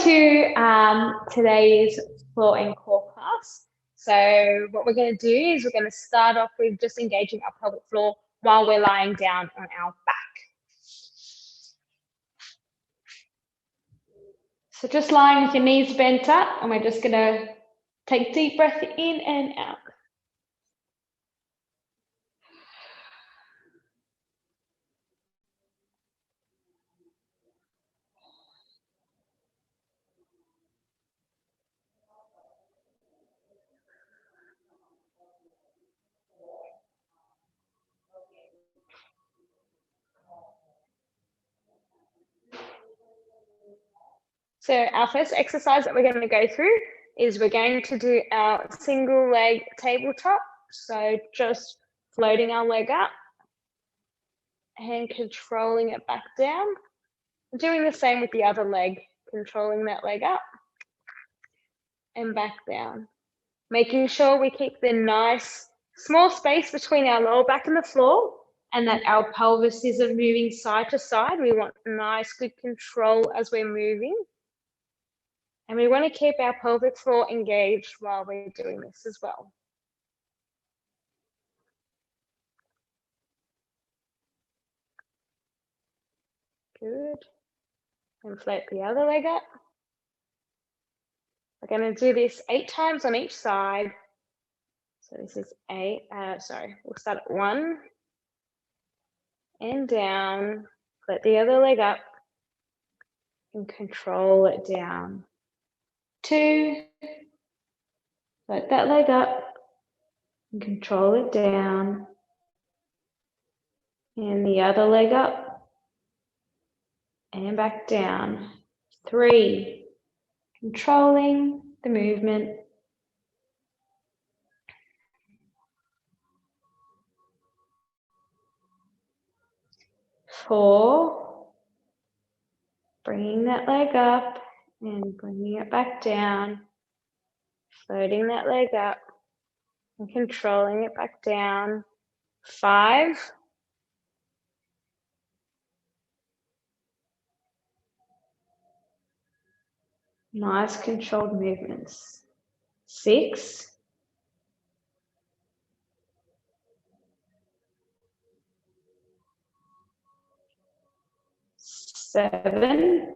to today's floor and core class. So what we're going to do is we're going to start off with just engaging our pelvic floor while we're lying down on our back. So just lying with your knees bent up, and we're just going to take deep breath in and out. So our first exercise that we're going to go through is we're going to do our single leg tabletop. So just floating our leg up and controlling it back down. Doing the same with the other leg, controlling that leg up and back down. Making sure we keep the nice small space between our lower back and the floor, and that our pelvis isn't moving side to side. We want nice, good control as we're moving. And we want to keep our pelvic floor engaged while we're doing this as well. Good. And float the other leg up. We're going to do this 8 times on each side. So this is 8, we'll start at 1 and down, float the other leg up and control it down. 2, float that leg up and control it down. And the other leg up and back down. 3, controlling the movement. 4, bringing that leg up and bringing it back down, floating that leg up and controlling it back down. 5, nice controlled movements. 6, 7,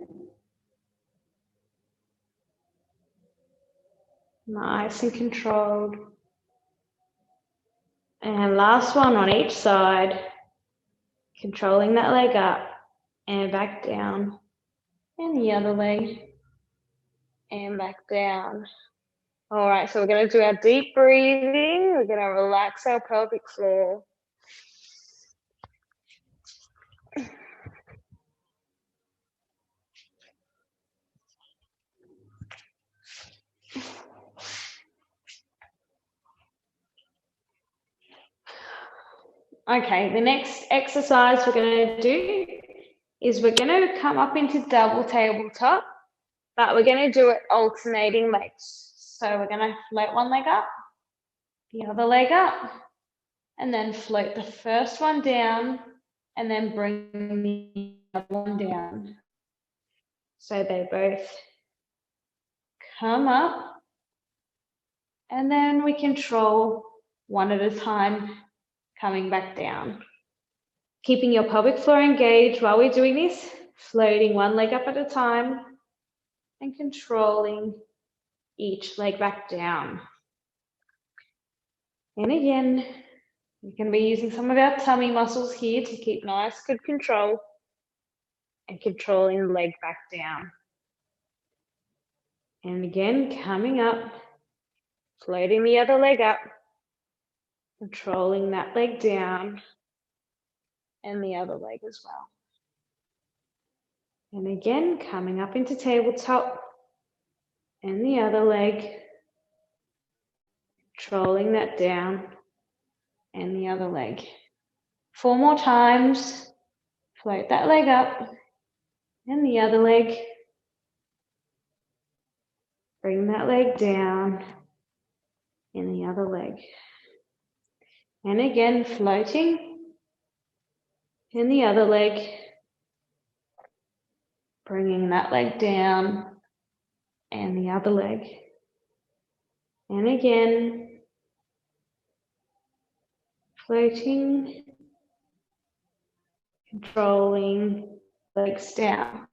nice and controlled. And last one on each side, controlling that leg up and back down, and the other leg and back down. All right, so we're going to do our deep breathing. We're going to relax our pelvic floor. Okay, the next exercise we're going to do is we're going to come up into double tabletop, but we're going to do it alternating legs. So we're going to float one leg up, the other leg up, and then float the first one down, and then bring the other one down. So they both come up, and then we control one at a time, coming back down. Keeping your pelvic floor engaged while we're doing this, floating one leg up at a time and controlling each leg back down. And again, we're going to be using some of our tummy muscles here to keep nice, good control and controlling the leg back down. And again, coming up, floating the other leg up, controlling that leg down and the other leg as well. And again, coming up into tabletop and the other leg, controlling that down and the other leg. 4 more times, float that leg up and the other leg. Bring that leg down and the other leg. And again, floating and the other leg. Bringing that leg down and the other leg. And again, floating, controlling, legs down.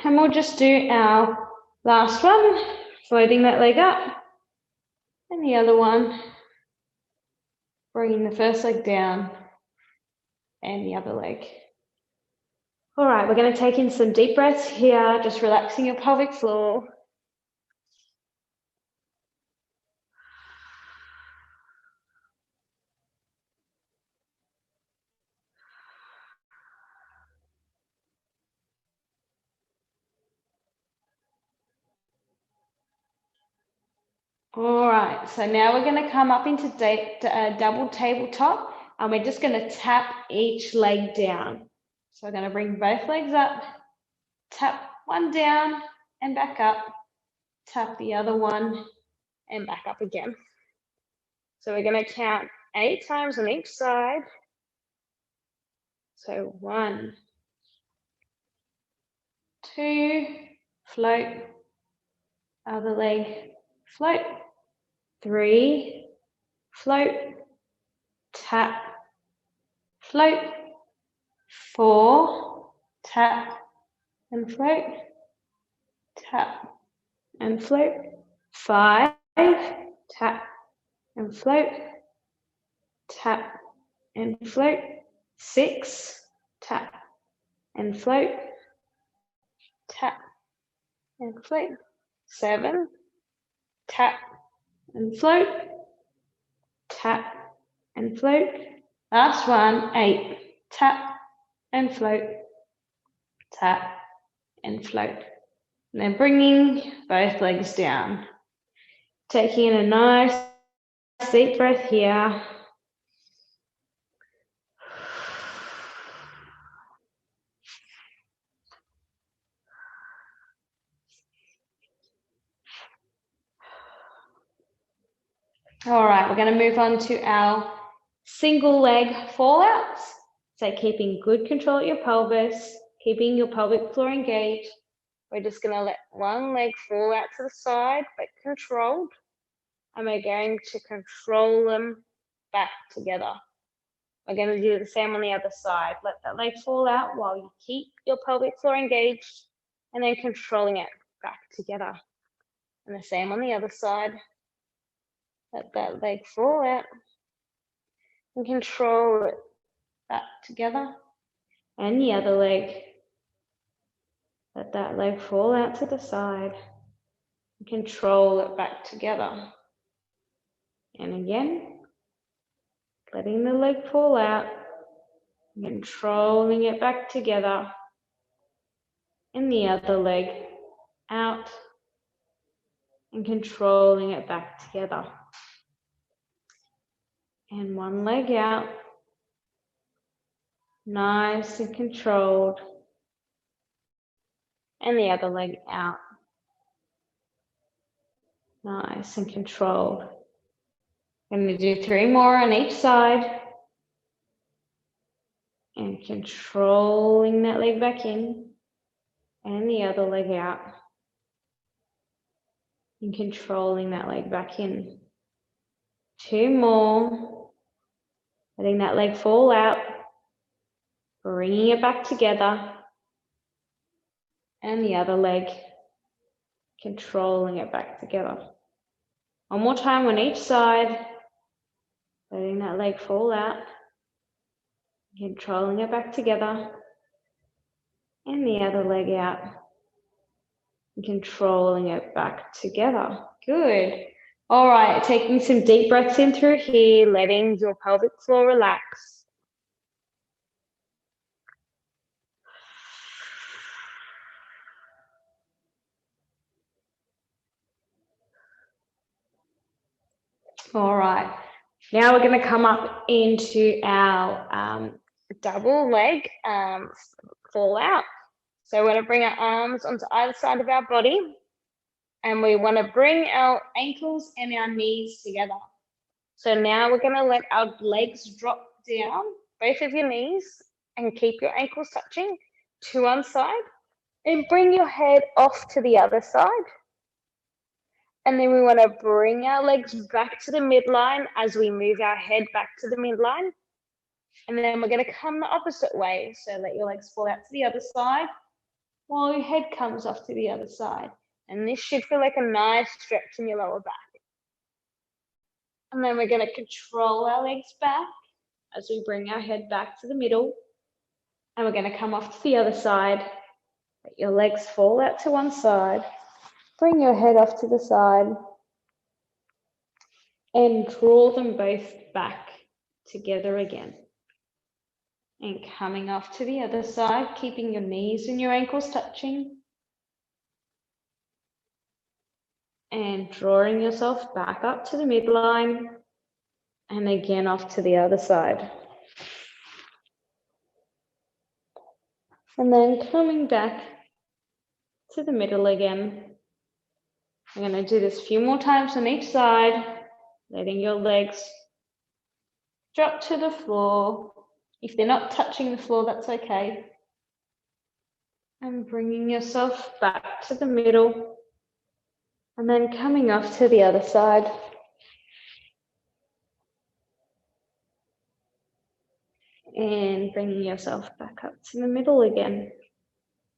And we'll just do our last one, floating that leg up, and the other one, bringing the first leg down, and the other leg. All right, we're going to take in some deep breaths here, just relaxing your pelvic floor. All right, so now we're going to come up into double tabletop, and we're just going to tap each leg down. So we're going to bring both legs up, tap one down and back up, tap the other one and back up again. So we're going to count 8 times on each side. So 1, 2, float, other leg, float, 3, float, tap, float, 4, tap and float, tap and float, 5, tap and float, tap and float, 6, tap and float, tap and float, 7, tap and float, tap and float, last one, 8, tap and float, tap and float. And then bringing both legs down. Taking in a nice deep breath here. All right, we're going to move on to our single leg fallouts. So keeping good control of your pelvis, keeping your pelvic floor engaged. We're just going to let one leg fall out to the side, but controlled. And we're going to control them back together. We're going to do the same on the other side. Let that leg fall out while you keep your pelvic floor engaged, and then controlling it back together. And the same on the other side. Let that leg fall out and control it back together. And the other leg. Let that leg fall out to the side and control it back together. And again, letting the leg fall out, controlling it back together. And the other leg out and controlling it back together. And one leg out, nice and controlled. And the other leg out, nice and controlled. I'm going to do 3 more on each side. And controlling that leg back in. And the other leg out. And controlling that leg back in. 2 more. Letting that leg fall out. Bringing it back together. And the other leg. Controlling it back together. One more time on each side. Letting that leg fall out. Controlling it back together. And the other leg out. And controlling it back together. Good. All right, taking some deep breaths in through here, letting your pelvic floor relax. All right, now we're going to come up into our double leg fall out. So we're going to bring our arms onto either side of our body, And we want to bring our ankles and our knees together. So now we're going to let our legs drop down, both of your knees, and keep your ankles touching to one side. And bring your head off to the other side. And then we want to bring our legs back to the midline as we move our head back to the midline. And then we're going to come the opposite way. So let your legs fall out to the other side while your head comes off to the other side. And this should feel like a nice stretch in your lower back. And then we're going to control our legs back as we bring our head back to the middle. And we're going to come off to the other side. Let your legs fall out to one side. Bring your head off to the side. And draw them both back together again. And coming off to the other side, keeping your knees and your ankles touching. And drawing yourself back up to the midline. And again off to the other side. And then coming back to the middle again. I'm going to do this a few more times on each side, letting your legs drop to the floor. If they're not touching the floor, that's okay. And bringing yourself back to the middle. And then coming off to the other side. And bringing yourself back up to the middle again.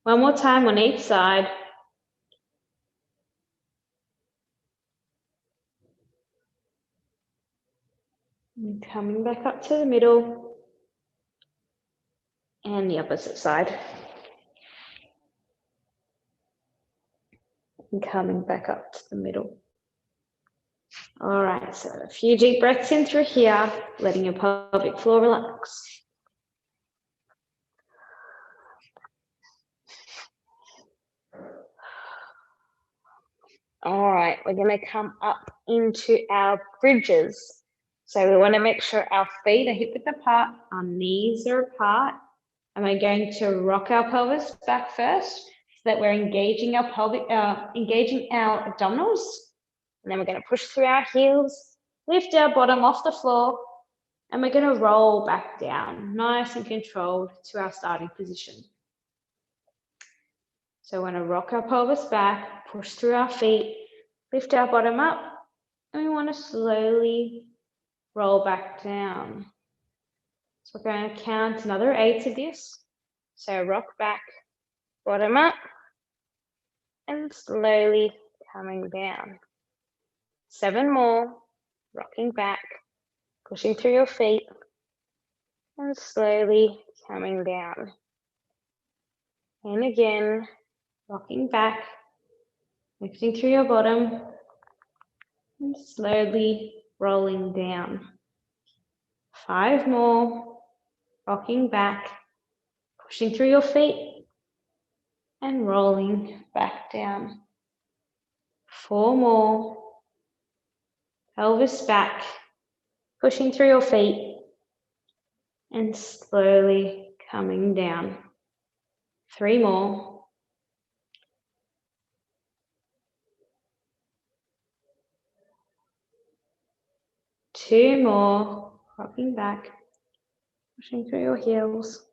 One more time on each side. And coming back up to the middle. And the opposite side. And coming back up to the middle. All right, so a few deep breaths in through here, letting your pelvic floor relax. All right, we're going to come up into our bridges. So we want to make sure our feet are hip-width apart, our knees are apart, and we're going to rock our pelvis back first so that we're engaging our pelvic, engaging our abdominals. And then we're going to push through our heels, lift our bottom off the floor, and we're going to roll back down, nice and controlled to our starting position. So we're going to rock our pelvis back, push through our feet, lift our bottom up, and we want to slowly roll back down. So we're going to count another 8 of this. So rock back, bottom up, and slowly coming down. 7 more, rocking back, pushing through your feet, and slowly coming down. And again, rocking back, lifting through your bottom, and slowly rolling down. 5 more, rocking back, pushing through your feet, and rolling back down. 4 more, pelvis back, pushing through your feet, and slowly coming down. 3 more. 2 more, rocking back, pushing through your heels.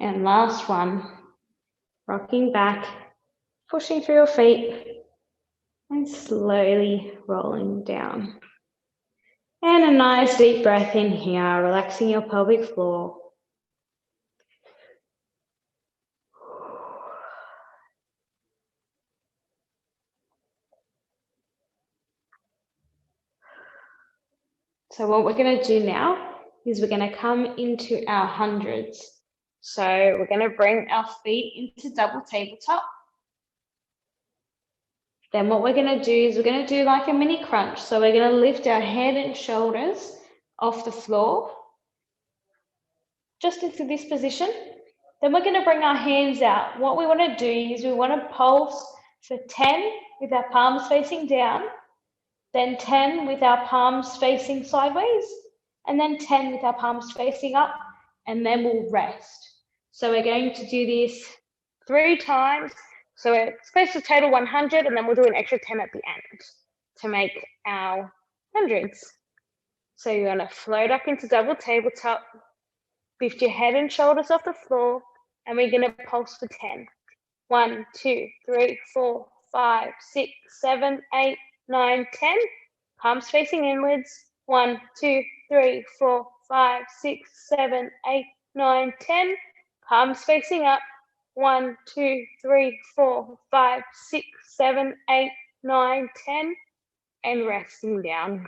And last one, rocking back, pushing through your feet, and slowly rolling down. And a nice deep breath in here, relaxing your pelvic floor. So what we're going to do now is we're going to come into our hundreds. So we're going to bring our feet into double tabletop. Then what we're going to do is we're going to do like a mini crunch. So we're going to lift our head and shoulders off the floor, just into this position. Then we're going to bring our hands out. What we want to do is we want to pulse for 10 with our palms facing down, then 10 with our palms facing sideways, and then 10 with our palms facing up, and then we'll rest. So we're going to do this 3 times. So we're supposed to total 100, and then we'll do an extra 10 at the end to make our hundreds. So you're going to float up into double tabletop, lift your head and shoulders off the floor, and we're going to pulse for 10. 1, 2, 3, 4, 5, 6, 7, 8, 9, 10. Palms facing inwards. 1, 2, 3, 4, 5, 6, 7, 8, 9, 10. Palms facing up. 1, 2, 3, 4, 5, 6, 7, 8, 9, 10. And resting down.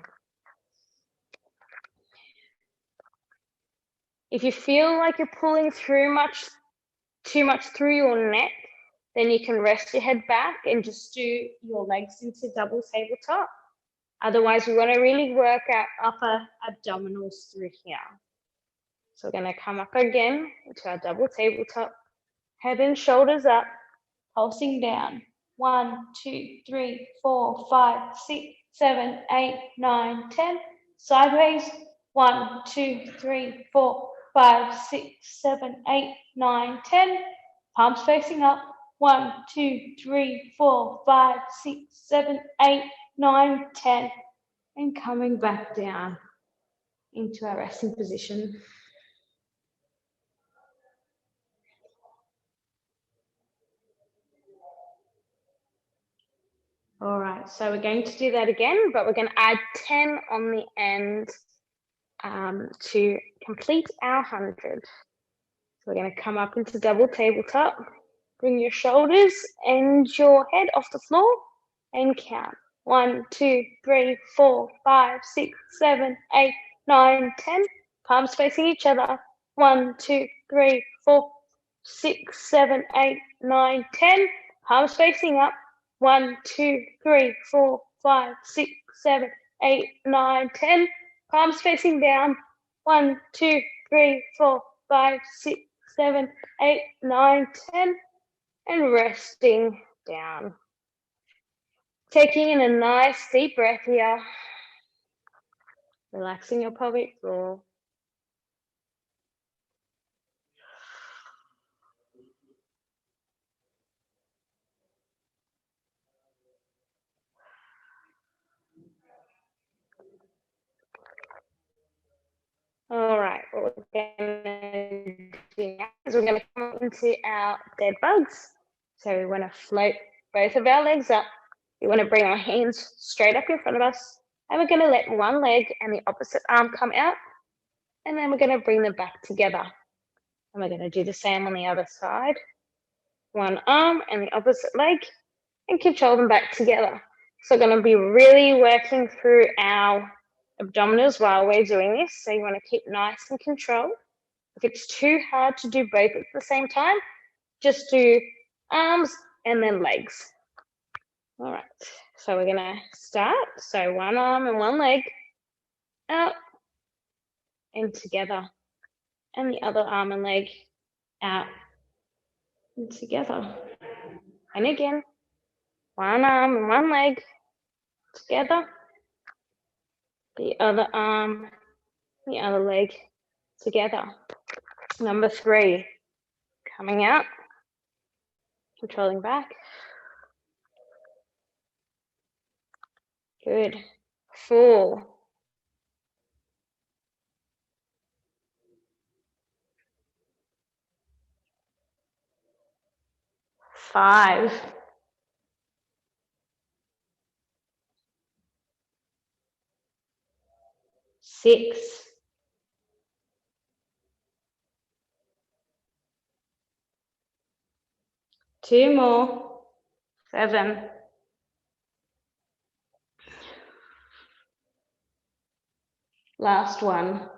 If you feel like you're pulling through too much through your neck, then you can rest your head back and just do your legs into double tabletop. Otherwise, we want to really work our upper abdominals through here. So we're going to come up again into our double tabletop, head and shoulders up, pulsing down. 1, 2, 3, 4, 5, 6, 7, 8, 9, 10. Sideways. 1, 2, 3, 4, 5, 6, 7, 8, 9, 10. Palms facing up. 1, 2, 3, 4, 5, 6, 7, 8, 9, 10. And coming back down into our resting position. All right, so we're going to do that again, but we're going to add 10 on the end to complete our 100. So we're going to come up into double tabletop, bring your shoulders and your head off the floor and count. 1, 2, 3, 4, 5, 6, 7, 8, 9, 10. Palms facing each other. 1, 2, 3, 4, 6, 7, 8, 9, 10. Palms facing up. 1, 2, 3, 4, 5, 6, 7, 8, 9, 10. Palms facing down. 1, 2, 3, 4, 5, 6, 7, 8, 9, 10. And resting down. Taking in a nice deep breath here. Relaxing your pelvic floor. All right, what we're going to do now is we're going to come into our dead bugs. So we want to float both of our legs up. We want to bring our hands straight up in front of us. And we're going to let one leg and the opposite arm come out. And then we're going to bring them back together. And we're going to do the same on the other side. One arm and the opposite leg, and control them back together. So we're going to be really working through our abdominals while we're doing this. So you want to keep nice and controlled. If it's too hard to do both at the same time, just do arms and then legs. All right, so we're going to start. So one arm and one leg out and together, and the other arm and leg out and together. And again, one arm and one leg together, the other arm, the other leg together. Number 3, coming out, controlling back. Good. 4. 5. 6. 2 more. 7. 1.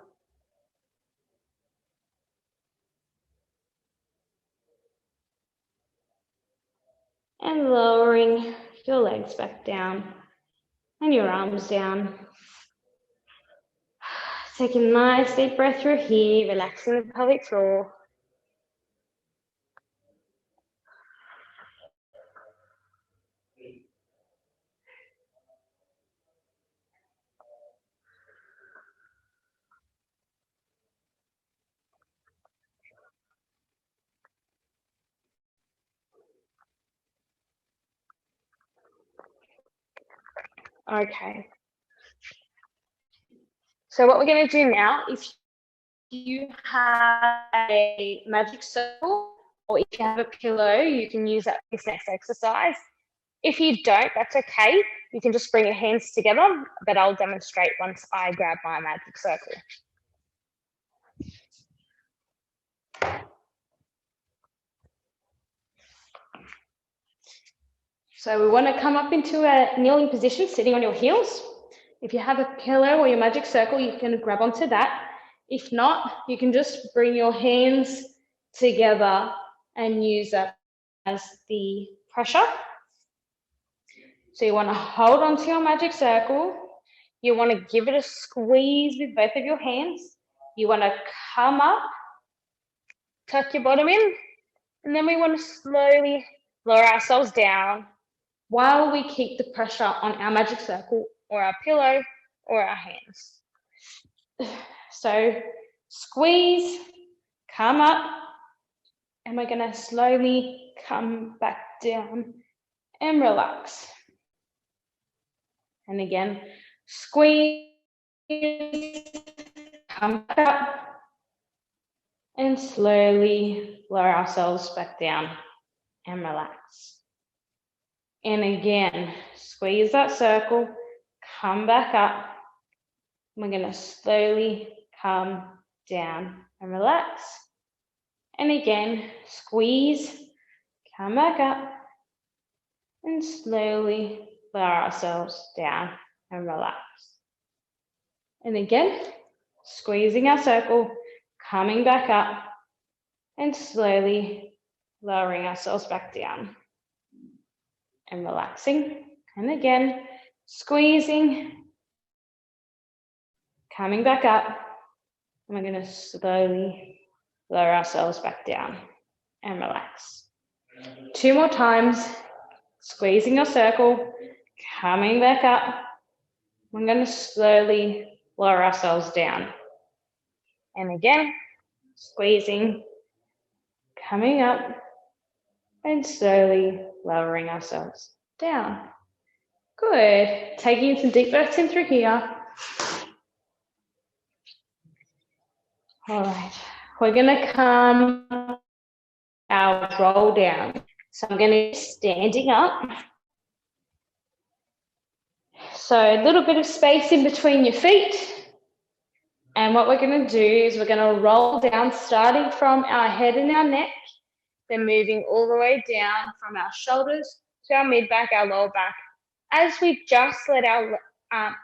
And lowering your legs back down and your arms down. Take a nice deep breath through here, relaxing the pelvic floor. Okay. So what we're going to do now, if you have a magic circle or if you have a pillow, you can use that for this next exercise. If you don't, that's okay. You can just bring your hands together, but I'll demonstrate once I grab my magic circle. So we want to come up into a kneeling position, sitting on your heels. If you have a pillow or your magic circle, you can grab onto that. If not, you can just bring your hands together and use that as the pressure. So you want to hold onto your magic circle. You want to give it a squeeze with both of your hands. You want to come up, tuck your bottom in, and then we want to slowly lower ourselves down while we keep the pressure on our magic circle or our pillow or our hands. So squeeze, come up, and we're going to slowly come back down and relax. And again, squeeze, come back up, and slowly lower ourselves back down and relax. And again, squeeze that circle, come back up. We're going to slowly come down and relax. And again, squeeze, come back up, and slowly lower ourselves down and relax. And again, squeezing our circle, coming back up, and slowly lowering ourselves back down and relaxing. And again, squeezing, coming back up, and we're going to slowly lower ourselves back down and relax. 2 more times, squeezing your circle, coming back up. We're going to slowly lower ourselves down. And again, squeezing, coming up, and slowly lowering ourselves down. Good. Taking some deep breaths in through here. All right. We're going to come our roll down. So I'm going to be standing up. So a little bit of space in between your feet. And what we're going to do is we're going to roll down, starting from our head and our neck, then moving all the way down from our shoulders to our mid-back, our lower back, as we just let our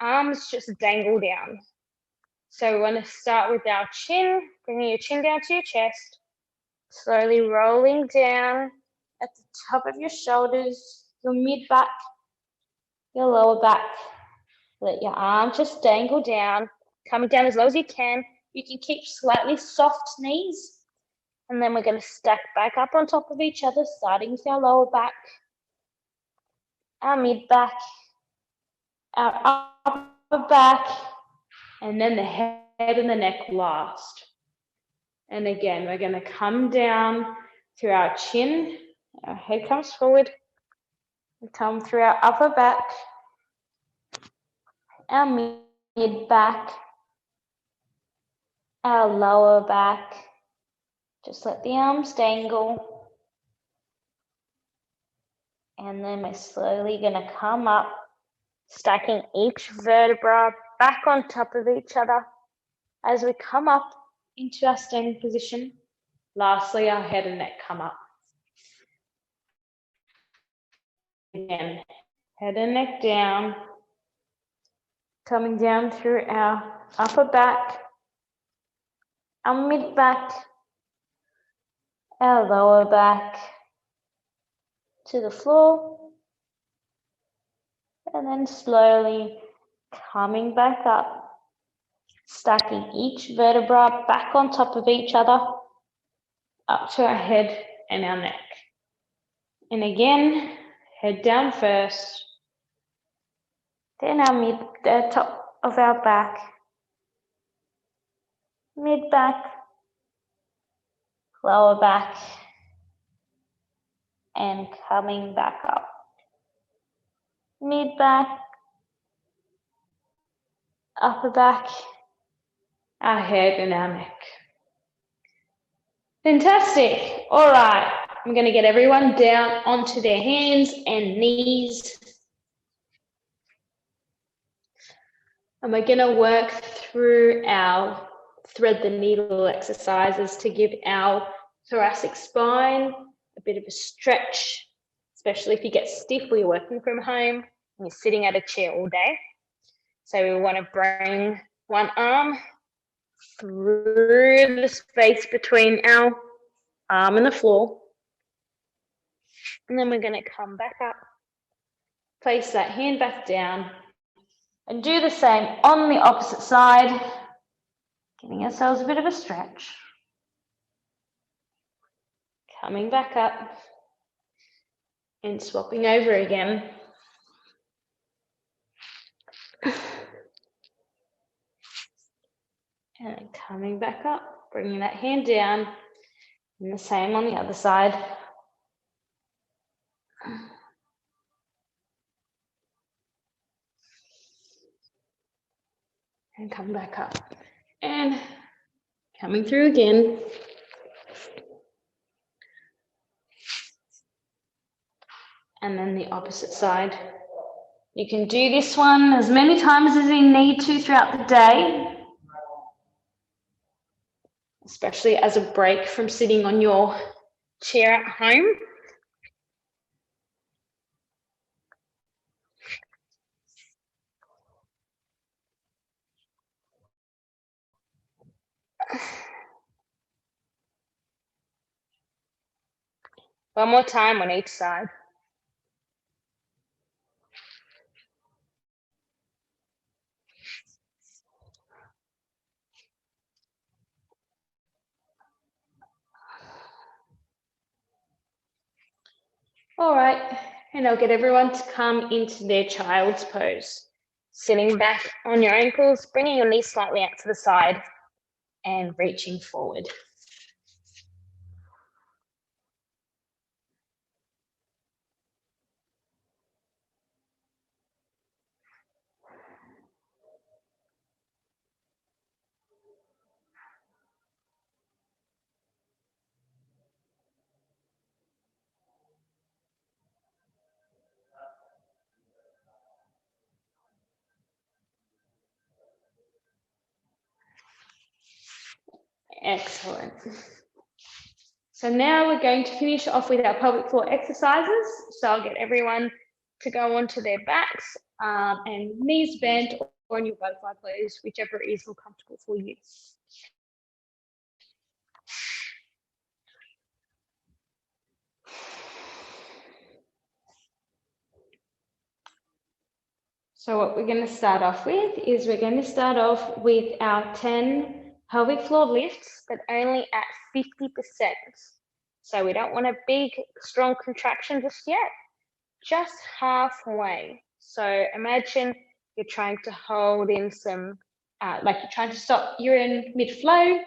arms just dangle down. So we want to start with our chin, bringing your chin down to your chest, slowly rolling down at the top of your shoulders, your mid-back, your lower back. Let your arms just dangle down, coming down as low as you can. You can keep slightly soft knees. And then we're going to stack back up on top of each other, starting with our lower back, our mid-back, our upper back, and then the head and the neck last. And again, we're going to come down through our chin. Our head comes forward. We come through our upper back, our mid-back, our lower back. Just let the arms dangle. And then we're slowly going to come up, stacking each vertebra back on top of each other as we come up into our standing position. Lastly, our head and neck come up. Again, head and neck down, coming down through our upper back, our mid-back, our lower back to the floor, and then slowly coming back up, stacking each vertebra back on top of each other, up to our head and our neck. And again, head down first, then the top of our back, mid-back, lower back, and coming back up. Mid-back, upper back, our head and our neck. Fantastic. All right, I'm going to get everyone down onto their hands and knees. And we're going to work through our thread the needle exercises to give our thoracic spine a bit of a stretch, especially if you get stiff or you're working from home and you're sitting at a chair all day. So we want to bring one arm through the space between our arm and the floor. And then we're going to come back up, place that hand back down, and do the same on the opposite side, giving ourselves a bit of a stretch. Coming back up and swapping over again. And coming back up, bringing that hand down, and the same on the other side. And come back up. And coming through again. And then the opposite side. You can do this one as many times as you need to throughout the day, especially as a break from sitting on your chair at home. One more time on each side. All right, and I'll get everyone to come into their child's pose. Sitting back on your ankles, bringing your knees slightly out to the side and reaching forward. Excellent. So now we're going to finish off with our pelvic floor exercises. So I'll get everyone to go onto their backs and knees bent or on your butterfly pose, whichever is more comfortable for you. So what we're going to start off with is we're going to start off with our 10 pelvic floor lifts, but only at 50%. So we don't want a big, strong contraction just yet, just halfway. So imagine you're trying to hold in some, like you're trying to stop, you're in mid-flow,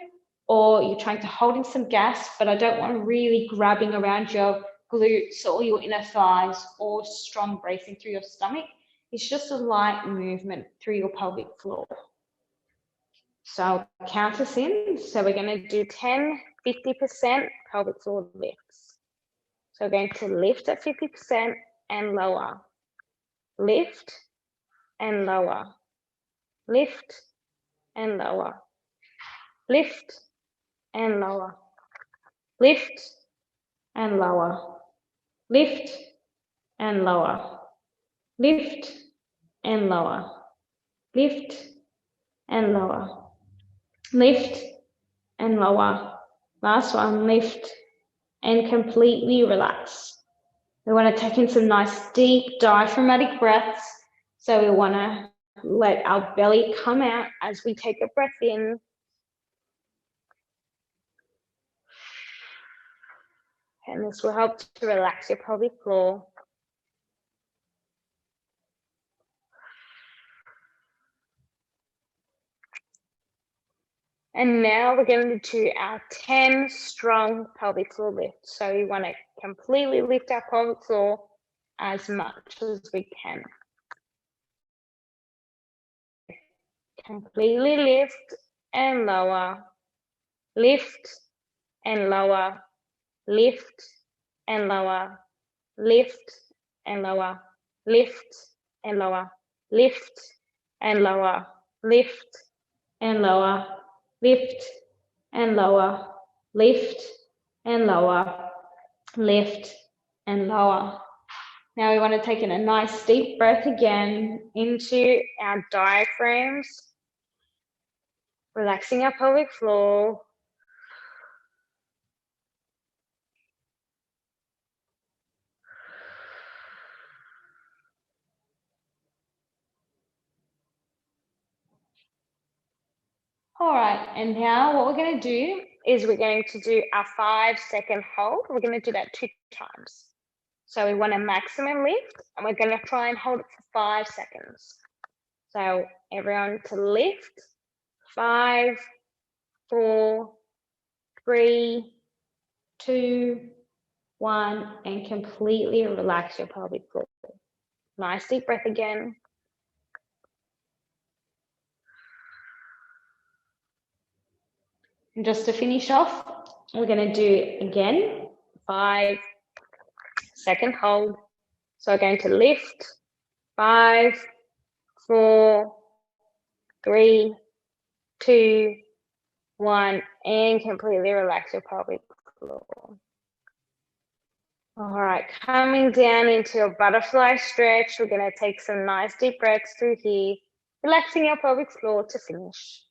or you're trying to hold in some gas, but I don't want really grabbing around your glutes or your inner thighs or strong bracing through your stomach. It's just a light movement through your pelvic floor. So I'll count us in. So we're going to do 10, 50% pelvic floor lifts. So we're going to lift at 50% and lower. Lift and lower. Lift and lower. Lift and lower. Lift and lower. Lift and lower. Lift and lower. Lift and lower. Lift and lower. Last one, lift and completely relax. We want to take in some nice deep diaphragmatic breaths. So we want to let our belly come out as we take a breath in. And this will help to relax your pelvic floor. And now we're going to do our 10 strong pelvic floor lifts. So we want to completely lift our pelvic floor as much as we can. Completely lift and lower, lift and lower, lift and lower, lift and lower, lift and lower, lift and lower, lift and lower, lift and lower, lift and lower, lift and lower. Now we want to take in a nice deep breath again into our diaphragms, relaxing our pelvic floor. All right, and now what we're going to do is we're going to do our 5-second hold. We're going to do that 2 times. So we want a maximum lift, and we're going to try and hold it for 5 seconds. So everyone to lift, 5, 4, 3, 2, 1, and completely relax your pelvic floor. Nice deep breath again. And just to finish off, we're going to do again 5-second hold. So we're going to lift, 5, 4, 3, 2, 1, and completely relax your pelvic floor. All right, coming down into a butterfly stretch. We're going to take some nice deep breaths through here, relaxing our pelvic floor to finish.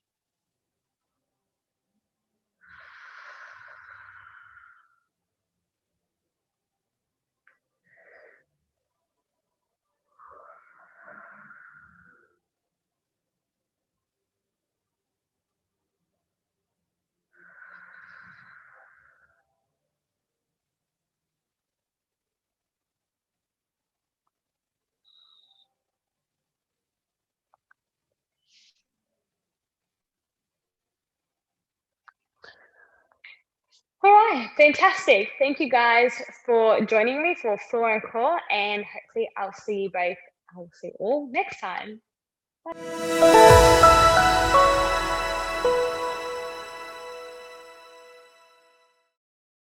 All right, fantastic. Thank you guys for joining me for Floor and Core, and hopefully I'll see you all next time. Bye.